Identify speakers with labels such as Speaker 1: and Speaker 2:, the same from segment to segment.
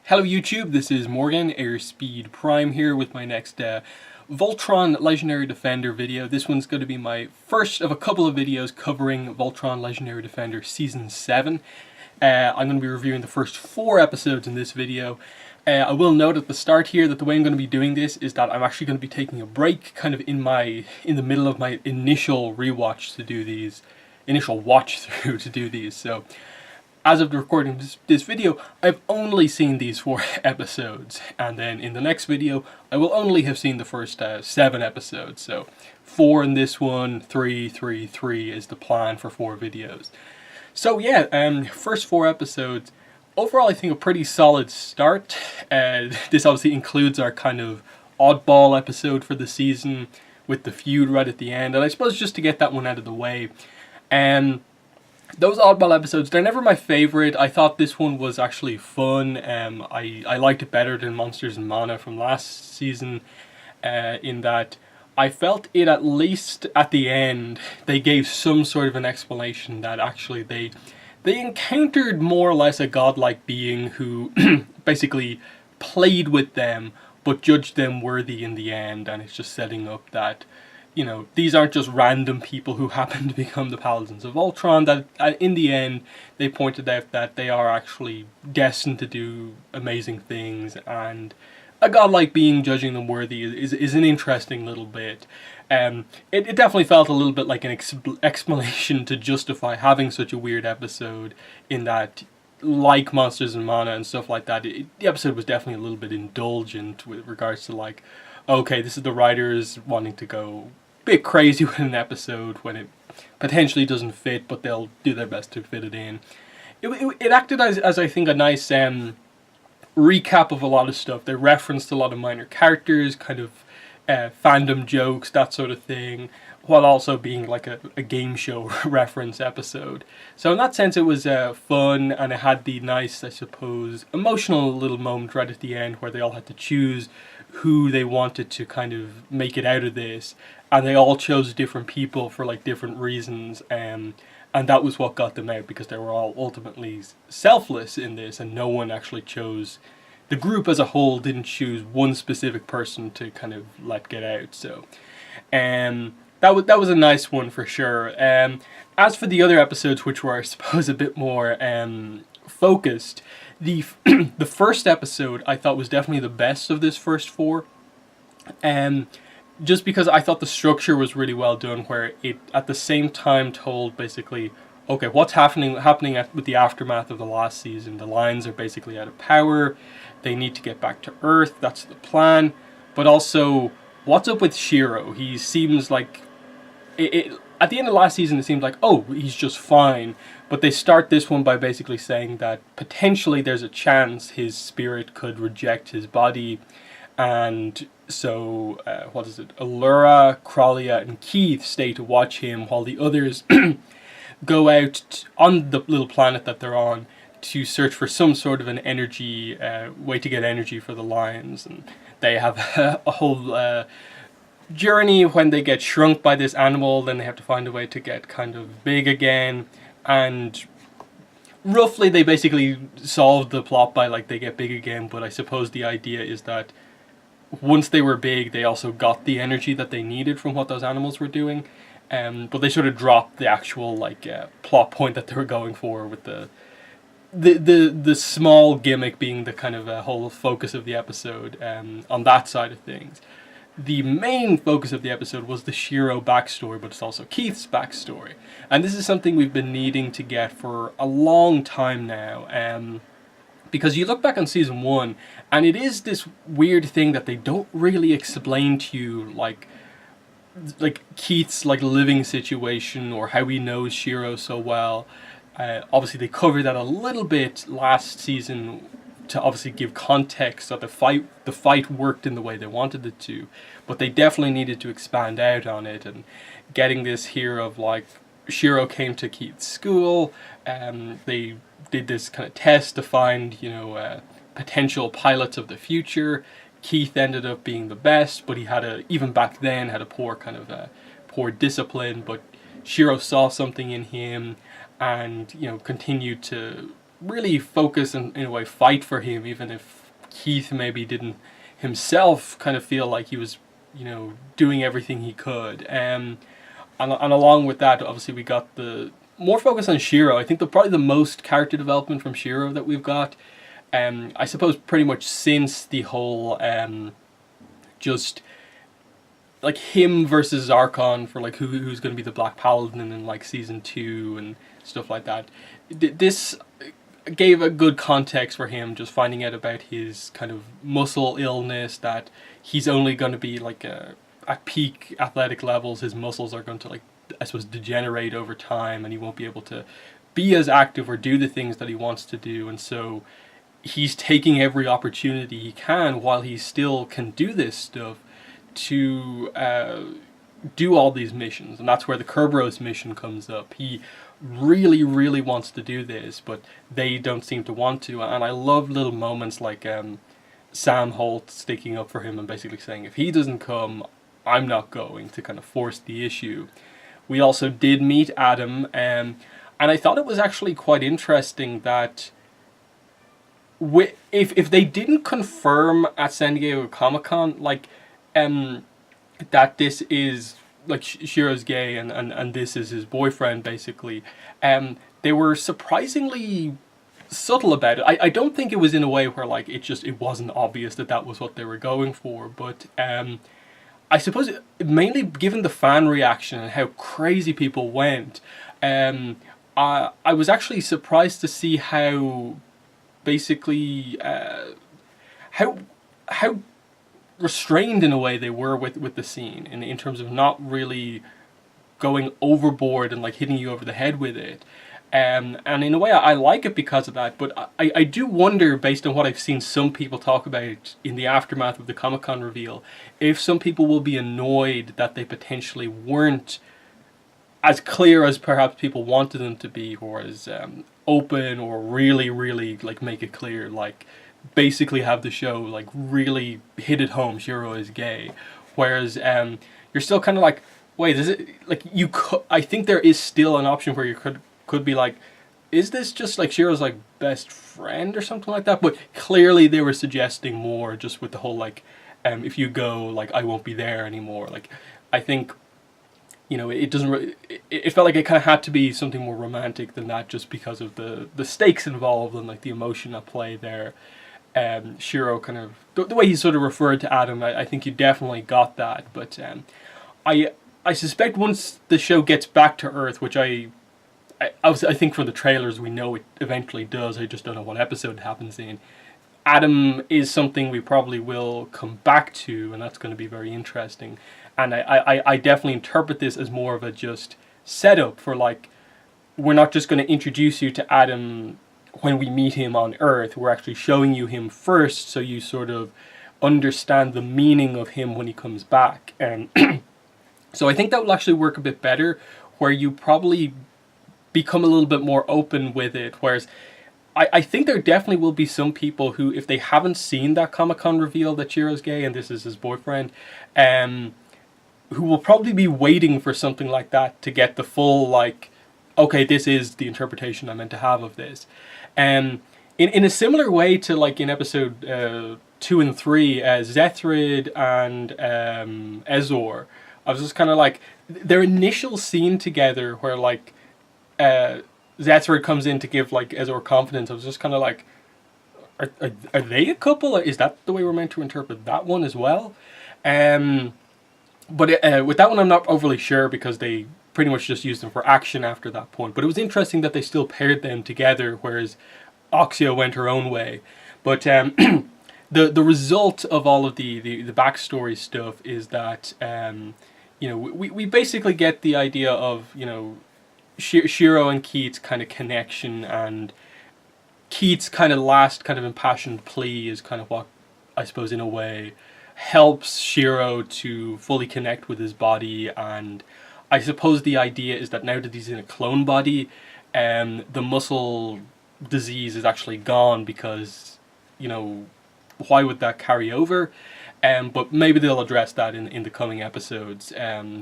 Speaker 1: Hello YouTube, this is Morgan, Airspeed Prime here with my next Voltron Legendary Defender video. This one's going to be my first of a couple of videos covering Voltron Legendary Defender Season 7. I'm going to be reviewing the first 4 episodes in this video. I will note at the start here that the way I'm going to be doing this is that I'm actually going to be taking a break kind of in the middle of my initial rewatch to do these, initial watch through to do these. So as of the recording of this video, I've only seen these 4 episodes, and then in the next video, I will only have seen the first 7 episodes. So 4 in this one, 3 is the plan for 4 videos. So yeah, first 4 episodes. Overall, I think a pretty solid start. This obviously includes our kind of oddball episode for the season with the feud right at the end, and I suppose just to get that one out of the way. Those oddball episodes, they're never my favorite. I thought this one was actually fun. I liked it better than Monsters and Mana from last season, in that I felt it, at least at the end, they gave some sort of an explanation that actually they encountered more or less a godlike being who basically played with them but judged them worthy in the end, and it's just setting up that, you know, these aren't just random people who happen to become the Paladins of Voltron, that in the end they pointed out that they are actually destined to do amazing things, and a godlike being judging them worthy is an interesting little bit. It definitely felt a little bit like an explanation to justify having such a weird episode, in that, like Monsters and Mana and stuff like that, the episode was definitely a little bit indulgent with regards to, like, okay, this is the writers wanting to go bit crazy with an episode when it potentially doesn't fit, but they'll do their best to fit it in. It acted as I think a nice recap of a lot of stuff. They referenced a lot of minor characters, kind of fandom jokes, that sort of thing, while also being like a game show reference episode. So in that sense it was fun, and it had the nice, I suppose, emotional little moment right at the end where they all had to choose who they wanted to kind of make it out of this, and they all chose different people for like different reasons, and that was what got them out, because they were all ultimately selfless in this, and no one actually chose, the group as a whole didn't choose one specific person to kind of let get out. So that was a nice one for sure. As for the other episodes, which were, I suppose, a bit more focused, the first episode I thought was definitely the best of this first 4. Just because I thought the structure was really well done, where it at the same time told basically, okay, what's happening with the aftermath of the last season. The Lions are basically out of power. They need to get back to Earth. That's the plan. But also, what's up with Shiro? He seems like at the end of last season, it seemed like, oh, he's just fine. But they start this one by basically saying that potentially there's a chance his spirit could reject his body. And so, what is it? Allura, Kralia, and Keith stay to watch him, while the others go out on the little planet that they're on to search for some sort of an energy, way to get energy for the Lions. And they have a whole journey when they get shrunk by this animal. Then they have to find a way to get kind of big again, and roughly they basically solved the plot by, like, they get big again. But I suppose the idea is that once they were big, they also got the energy that they needed from what those animals were doing. But they sort of dropped the actual, like, plot point that they were going for, with the small gimmick being the kind of whole focus of the episode, on that side of things. The main focus of the episode was the Shiro backstory, but it's also Keith's backstory. And this is something we've been needing to get for a long time now. Because you look back on Season 1, and it is this weird thing that they don't really explain to you, like Keith's like living situation, or how he knows Shiro so well. Obviously they covered that a little bit last season to obviously give context that the fight worked in the way they wanted it to, but they definitely needed to expand out on it, and getting this here of, like, Shiro came to Keith's school, they did this kind of test to find, you know, potential pilots of the future. Keith ended up being the best, but he had even back then had a poor kind of poor discipline, but Shiro saw something in him, and, you know, continued to really focus and, in a way, fight for him, even if Keith maybe didn't himself kind of feel like he was, doing everything he could. And along with that, obviously, we got the more focus on Shiro. I think probably the most character development from Shiro that we've got. I suppose pretty much since the whole just like him versus Zarkon for like who's going to be the Black Paladin in like season 2 and stuff like that. This gave a good context for him, just finding out about his kind of muscle illness, that he's only going to be like at peak athletic levels, his muscles are going to, like, I suppose, degenerate over time, and he won't be able to be as active or do the things that he wants to do. And so he's taking every opportunity he can while he still can do this stuff to do all these missions. And that's where the Kerberos mission comes up. He really, really wants to do this, but they don't seem to want to. And I love little moments like Sam Holt sticking up for him and basically saying, if he doesn't come, I'm not going, to kind of force the issue. We also did meet Adam, and I thought it was actually quite interesting that if they didn't confirm at San Diego Comic-Con, like, that this is, like, Shiro's gay and this is his boyfriend, basically, they were surprisingly subtle about it. I don't think it was in a way where, like, it wasn't obvious that was what they were going for, but I suppose mainly given the fan reaction and how crazy people went, I was actually surprised to see how basically how restrained in a way they were with the scene in terms of not really going overboard and like hitting you over the head with it. And in a way, I like it because of that, but I do wonder, based on what I've seen some people talk about in the aftermath of the Comic-Con reveal, if some people will be annoyed that they potentially weren't as clear as perhaps people wanted them to be, or as open, or really, really, like, make it clear, like, basically have the show, like, really hit it home, Shiro is gay. Whereas you're still kind of like, wait, is it, like, I think there is still an option where you could be like, is this just like Shiro's like best friend or something like that? But clearly they were suggesting more, just with the whole like, if you go, like, I won't be there anymore. Like, I think, it doesn't it felt like it kind of had to be something more romantic than that, just because of the stakes involved and like the emotion at play there. Shiro kind of, the way he sort of referred to Adam, I think you definitely got that. But I suspect once the show gets back to Earth, which I think from the trailers we know it eventually does, I just don't know what episode it happens in, Adam is something we probably will come back to, and that's going to be very interesting. And I definitely interpret this as more of a just setup for, like, we're not just going to introduce you to Adam when we meet him on Earth, we're actually showing you him first, so you sort of understand the meaning of him when he comes back. And so I think that will actually work a bit better, where you probably become a little bit more open with it. Whereas I think there definitely will be some people who, if they haven't seen that Comic-Con reveal that Shiro's gay and this is his boyfriend, who will probably be waiting for something like that to get the full, like, okay, this is the interpretation I meant to have of this. In a similar way to, like, in episode 2 and 3, Zethrid and Ezor, I was just kind of like, their initial scene together where, like, Zethrid comes in to give, like, Ezor confidence, I was just kind of like, are they a couple? Is that the way we're meant to interpret that one as well? But with that one I'm not overly sure, because they pretty much just used them for action after that point. But it was interesting that they still paired them together, whereas Acxa went her own way. But the result of all of the backstory stuff is that we basically get the idea of Shiro and Keith's kind of connection, and Keith's kind of last kind of impassioned plea is kind of what, I suppose, in a way, helps Shiro to fully connect with his body. And I suppose the idea is that now that he's in a clone body, the muscle disease is actually gone, because, why would that carry over? But maybe they'll address that in the coming episodes.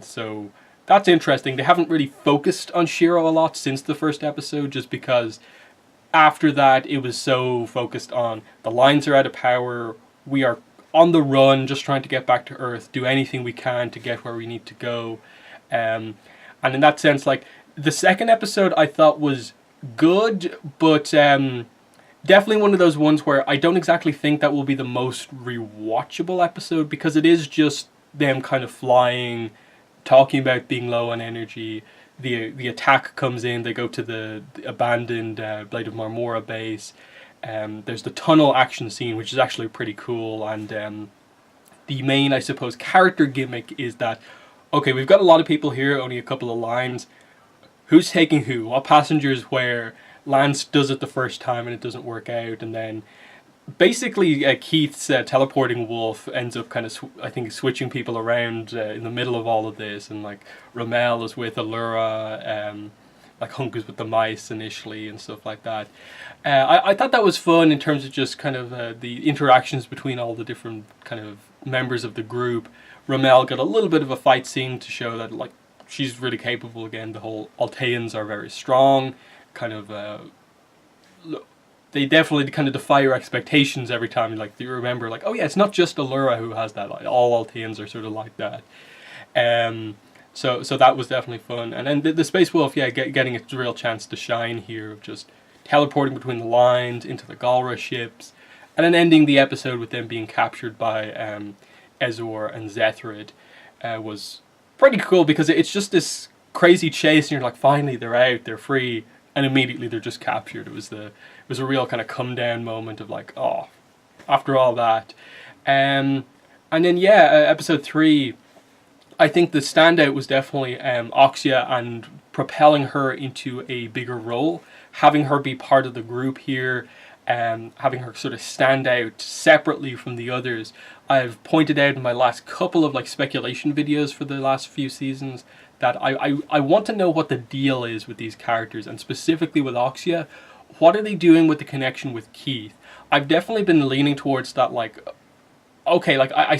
Speaker 1: So that's interesting. They haven't really focused on Shiro a lot since the first episode, just because after that, it was so focused on the lines are out of power. We are on the run, just trying to get back to Earth, do anything we can to get where we need to go. And in that sense, like, the second episode I thought was good, but definitely one of those ones where I don't exactly think that will be the most rewatchable episode, because it is just them kind of flying, talking about being low on energy. The attack comes in, they go to the abandoned Blade of Marmora base. There's the tunnel action scene, which is actually pretty cool, and the main, I suppose, character gimmick is that, okay, we've got a lot of people here, only a couple of lines. Who's taking who? What passengers where? Lance does it the first time and it doesn't work out, and then basically Keith's teleporting wolf ends up kind of I think switching people around in the middle of all of this, and like Ramel is with Allura, like Hunk is with the mice initially and stuff like that. I thought that was fun in terms of just kind of the interactions between all the different kind of members of the group. Ramel got a little bit of a fight scene to show that, like, she's really capable again. The whole Alteans are very strong, kind of they definitely kind of defy your expectations every time. Like, you remember, like, oh yeah, it's not just Allura who has that. Like, all Alteans are sort of like that. So that was definitely fun. And then the Space Wolf, yeah, getting its real chance to shine here, of just teleporting between the lines into the Galra ships, and then ending the episode with them being captured by Ezor and Zethrid was pretty cool, because it's just this crazy chase, and you're like, finally they're out, they're free, and immediately they're just captured. It was a real kind of come down moment of like, oh, after all that. And then yeah, episode 3, I think the standout was definitely Acxa, and propelling her into a bigger role, having her be part of the group here, having her sort of stand out separately from the others. I've pointed out in my last couple of like speculation videos for the last few seasons that I want to know what the deal is with these characters, and specifically with Acxa. What are they doing with the connection with Keith? I've definitely been leaning towards that, like, okay, like I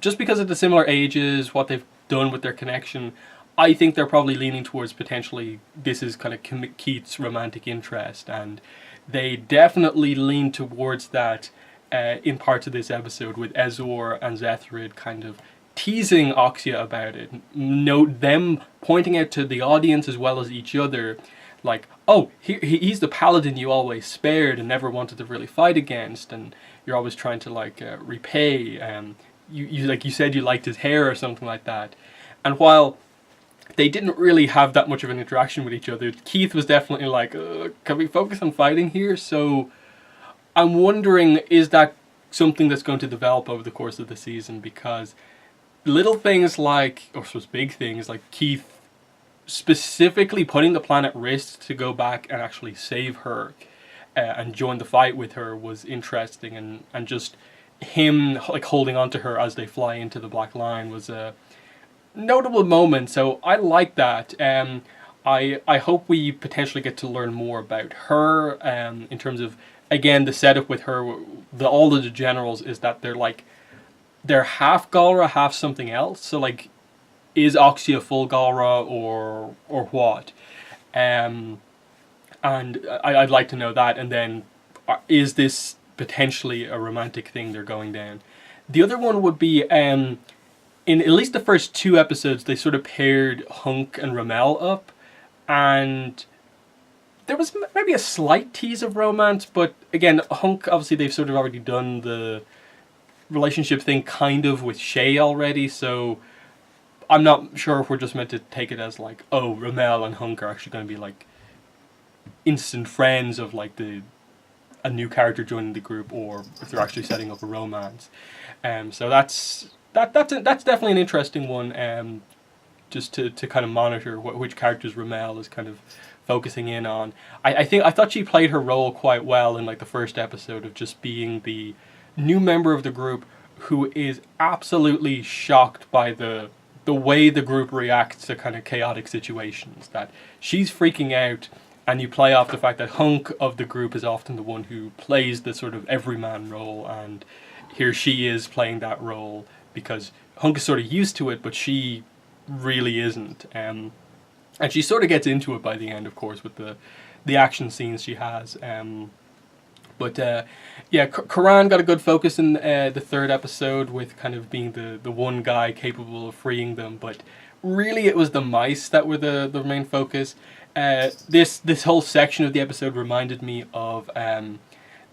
Speaker 1: just because of the similar ages, what they've done with their connection, I think they're probably leaning towards potentially this is kind of Keith's romantic interest, and they definitely lean towards that in parts of this episode, with Ezor and Zethrid kind of teasing Acxa about it. Note them pointing out to the audience as well as each other, like, oh, he's the paladin you always spared and never wanted to really fight against, and you're always trying to like repay. You like you said you liked his hair or something like that. And while they didn't really have that much of an interaction with each other, Keith was definitely like, can we focus on fighting here? So I'm wondering, is that something that's going to develop over the course of the season? Because little things like, or suppose big things like Keith specifically putting the plan at risk to go back and actually save her and join the fight with her was interesting, and just him like holding on to her as they fly into the Black Line was a notable moment. So I like that. I hope we potentially get to learn more about her in terms of, again, the setup with her. All of the generals is that they're half Galra, half something else. So like, is Acxa full Galra or what? And I'd like to know that. And then, is this potentially a romantic thing they're going down? The other one would be, in at least the first 2 episodes, they sort of paired Hunk and Ramel up, and there was maybe a slight tease of romance, but again, Hunk, obviously they've sort of already done the relationship thing kind of with Shay already, so I'm not sure if we're just meant to take it as like, oh, Ramel and Hunk are actually going to be like instant friends of like a new character joining the group, or if they're actually setting up a romance. So that's definitely an interesting one, just to kind of monitor which characters Ramel is kind of focusing in on. I thought she played her role quite well in like the first episode of just being the new member of the group who is absolutely shocked by the way the group reacts to kind of chaotic situations, that she's freaking out, and you play off the fact that Hunk of the group is often the one who plays the sort of everyman role, and here she is playing that role because Hunk is sort of used to it, but she really isn't. And she sort of gets into it by the end, of course, with the the action scenes she has. But yeah, Karan got a good focus in the third episode with kind of being the one guy capable of freeing them. But really, it was the mice that were the main focus. This whole section of the episode reminded me of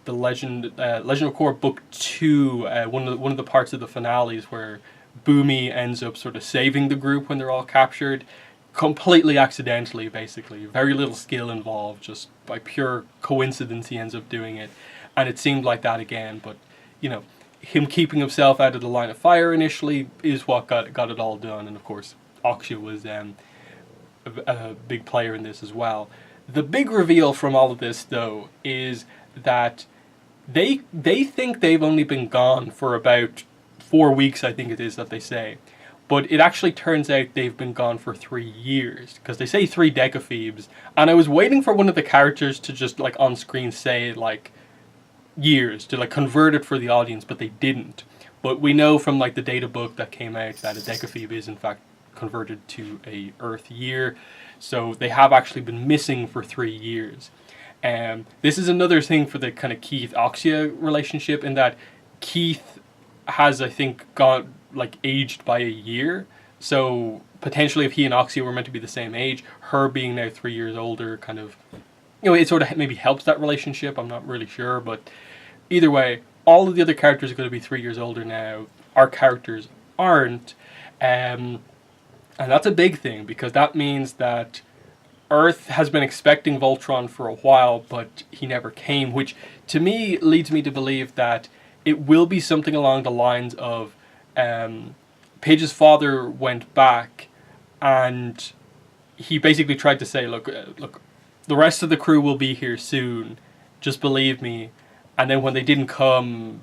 Speaker 1: the Legend of Korra Book 2, one of the parts of the finales where Boomy ends up sort of saving the group when they're all captured, completely accidentally, basically. Very little skill involved, just by pure coincidence he ends up doing it. And it seemed like that again, but, you know, him keeping himself out of the line of fire initially is what got it all done. And of course, Acxa was a big player in this as well. The big reveal from all of this, though, is that they think they've only been gone for about 4 weeks, I think it is that they say. But it actually turns out they've been gone for 3 years, because they say 3 decaphoebs, and I was waiting for one of the characters to just, like, on screen say, like, years, to, like, convert it for the audience, but they didn't. But we know from, like, the data book that came out that a decaphoeb is, in fact, converted to a Earth year, so they have actually been missing for 3 years. This is another thing for the kind of Keith-Acxa relationship, in that Keith has, I think, gone, like, aged by a year. So potentially if he and Acxa were meant to be the same age, her being now 3 years older kind of, you know, it sort of maybe helps that relationship. I'm not really sure, but either way, all of the other characters are going to be 3 years older now. Our characters aren't. And that's a big thing, because that means that Earth has been expecting Voltron for a while, but he never came, which to me leads me to believe that it will be something along the lines of Paige's father went back and he basically tried to say, look, the rest of the crew will be here soon, just believe me. And then when they didn't come,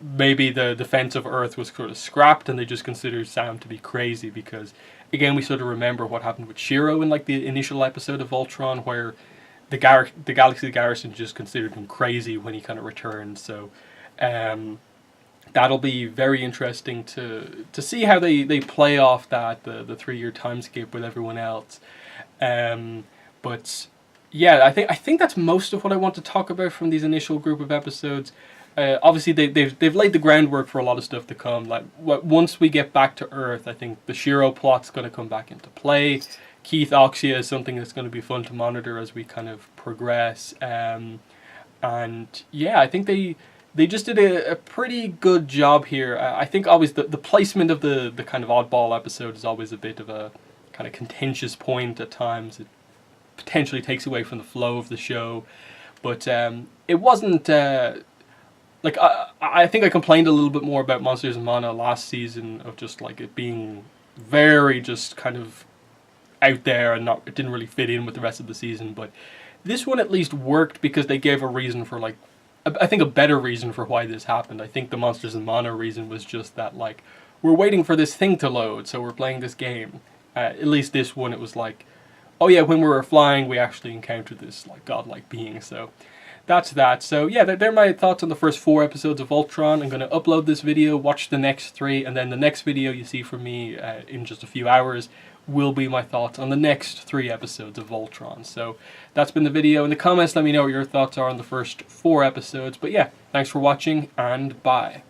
Speaker 1: maybe the defense of Earth was sort of scrapped and they just considered Sam to be crazy, because again, we sort of remember what happened with Shiro in, like, the initial episode of Voltron, where the Galaxy Garrison just considered him crazy when he kind of returned. So that'll be very interesting to see how they play off that the 3 year timescape with everyone else. But yeah, I think that's most of what I want to talk about from these initial group of episodes. Obviously, they've laid the groundwork for a lot of stuff to come. Like, once we get back to Earth, I think the Shiro plot's going to come back into play. Keith-Acxa is something that's going to be fun to monitor as we kind of progress. And yeah, I think they just did a pretty good job here. I think always the placement of the kind of oddball episode is always a bit of a kind of contentious point at times. It potentially takes away from the flow of the show. But it wasn't... like, I think I complained a little bit more about Monsters and Mana last season, of just, like, it being very just kind of out there and it didn't really fit in with the rest of the season. But this one at least worked because they gave a reason for, like, I think a better reason for why this happened. I think the Monsters and Mana reason was just that, like, we're waiting for this thing to load, so we're playing this game. At least this one, it was like, oh yeah, when we were flying, we actually encountered this, like, godlike being. So that's that. So yeah, they're my thoughts on the first 4 episodes of Voltron. I'm going to upload this video, watch the next 3, and then the next video you see from me in just a few hours will be my thoughts on the next 3 episodes of Voltron. So that's been the video. In the comments, let me know what your thoughts are on the first 4 episodes. But yeah, thanks for watching, and bye.